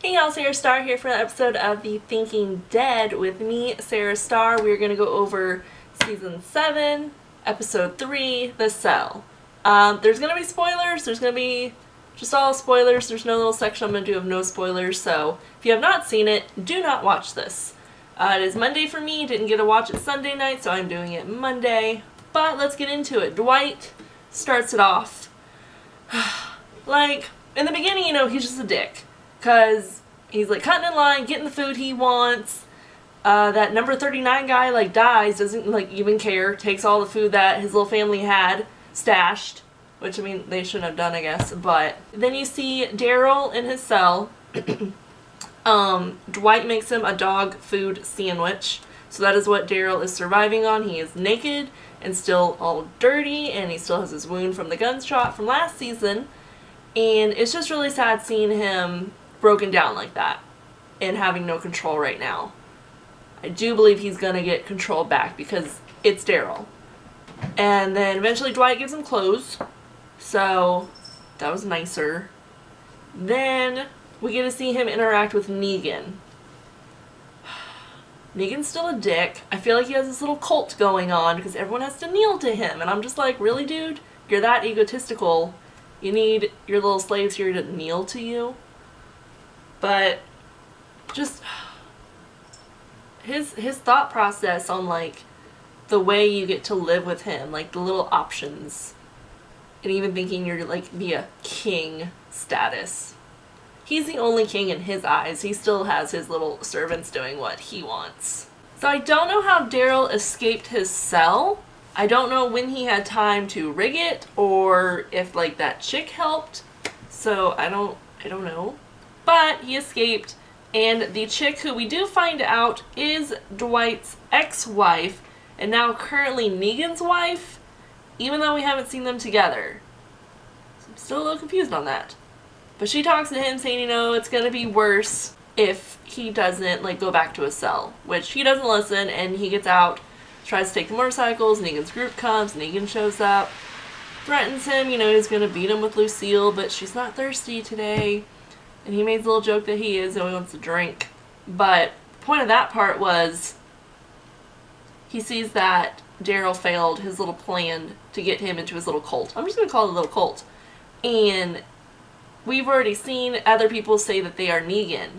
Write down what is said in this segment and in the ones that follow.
Hey y'all, Sarah Star here for an episode of The Thinking Dead with me, Sarah Star. We're going to go over Season 7, Episode 3, The Cell. There's going to be spoilers, there's going to be just all spoilers, there's no little section I'm going to do of no spoilers, so if you have not seen it, do not watch this. It is Monday for me, didn't get to watch it Sunday night, so I'm doing it Monday, but let's get into it. Dwight starts it off. Like, in the beginning, you know, he's just a dick. Because he's like cutting in line, getting the food he wants. That number 39 guy like dies, doesn't like even care, takes all the food that his little family had stashed. Which, I mean, they shouldn't have done, I guess. But then you see Daryl in his cell. Dwight makes him a dog food sandwich. So that is what Daryl is surviving on. He is naked and still all dirty, and he still has his wound from the gunshot from last season. And it's just really sad seeing him broken down like that and having no control right now. I do believe he's gonna get control back because it's Daryl. And then eventually Dwight gives him clothes, so that was nicer. Then we get to see him interact with Negan. Negan's still a dick. I feel like he has this little cult going on because everyone has to kneel to him, and I'm just like, really, dude? You're that egotistical? You need your little slaves here to kneel to you? But just his thought process on like the way you get to live with him, like the little options, and even thinking you're like be a king status. He's the only king in his eyes. He still has his little servants doing what he wants. So I don't know how Daryl escaped his cell. I don't know when he had time to rig it or if like that chick helped. So I don't know. But he escaped, and the chick who we do find out is Dwight's ex-wife, and now currently Negan's wife, even though we haven't seen them together. So I'm still a little confused on that. But she talks to him saying, you know, it's gonna be worse if he doesn't like go back to his cell, which he doesn't listen, and he gets out, tries to take the motorcycles. Negan's group comes, Negan shows up, threatens him, you know, he's gonna beat him with Lucille, but she's not thirsty today. And he made a little joke that he is and he wants to drink. But the point of that part was he sees that Daryl failed his little plan to get him into his little cult. I'm just going to call it a little cult. And we've already seen other people say that they are Negan.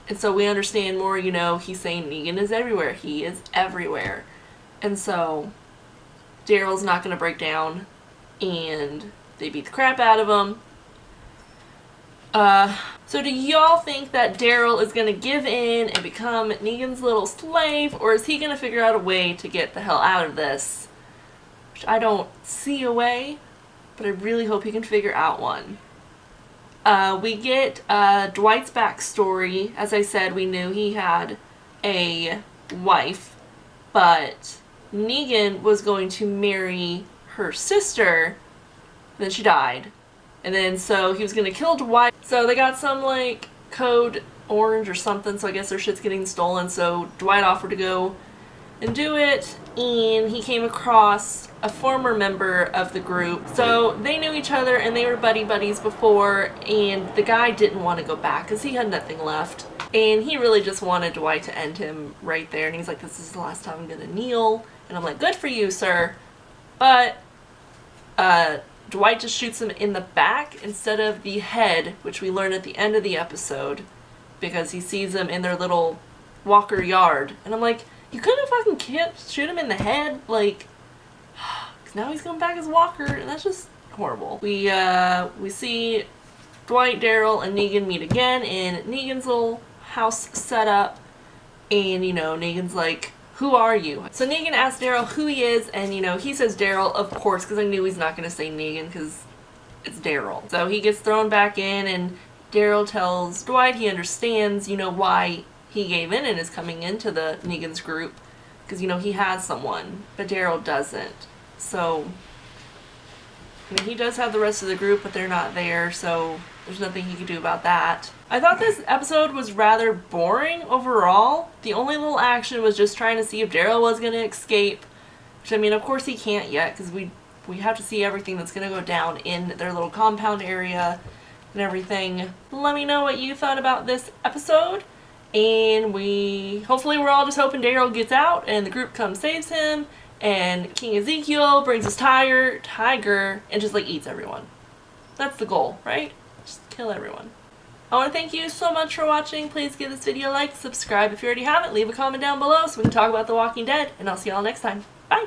And so we understand more, you know, he's saying Negan is everywhere. He is everywhere. And so Daryl's not going to break down, and they beat the crap out of him. So do y'all think that Daryl is going to give in and become Negan's little slave, or is he going to figure out a way to get the hell out of this? Which I don't see a way, but I really hope he can figure out one. We get Dwight's backstory. As I said, we knew he had a wife, but Negan was going to marry her sister, then she died. And then so he was going to kill Dwight. So they got some like code orange or something, so I guess their shit's getting stolen. So Dwight offered to go and do it, and he came across a former member of the group. So they knew each other and they were buddies before, and the guy didn't want to go back because he had nothing left. And he really just wanted Dwight to end him right there. And he's like, this is the last time I'm going to kneel. And I'm like, good for you, sir. But Dwight just shoots him in the back instead of the head, which we learn at the end of the episode, because he sees them in their little Walker yard. And I'm like, you couldn't fucking shoot him in the head? Like, because now he's going back as Walker, and that's just horrible. We see Dwight, Daryl, and Negan meet again in Negan's little house setup, and, you know, Negan's like, who are you? So Negan asks Daryl who he is, and, you know, he says Daryl, of course, because I knew he's not going to say Negan, because it's Daryl. So he gets thrown back in, and Daryl tells Dwight he understands, you know, why he gave in and is coming into the Negan's group, because, you know, he has someone, but Daryl doesn't. So, I mean, he does have the rest of the group, but they're not there, so there's nothing he can do about that. I thought this episode was rather boring overall. The only little action was just trying to see if Daryl was going to escape. Which, I mean, of course he can't yet, because we have to see everything that's going to go down in their little compound area. and everything. Let me know what you thought about this episode. And hopefully we're all just hoping Daryl gets out and the group comes saves him, and King Ezekiel brings his tiger and just like eats everyone. That's the goal, right? Just kill everyone. I want to thank you so much for watching. Please give this video a like, subscribe if you already haven't, leave a comment down below so we can talk about The Walking Dead, and I'll see y'all next time. Bye!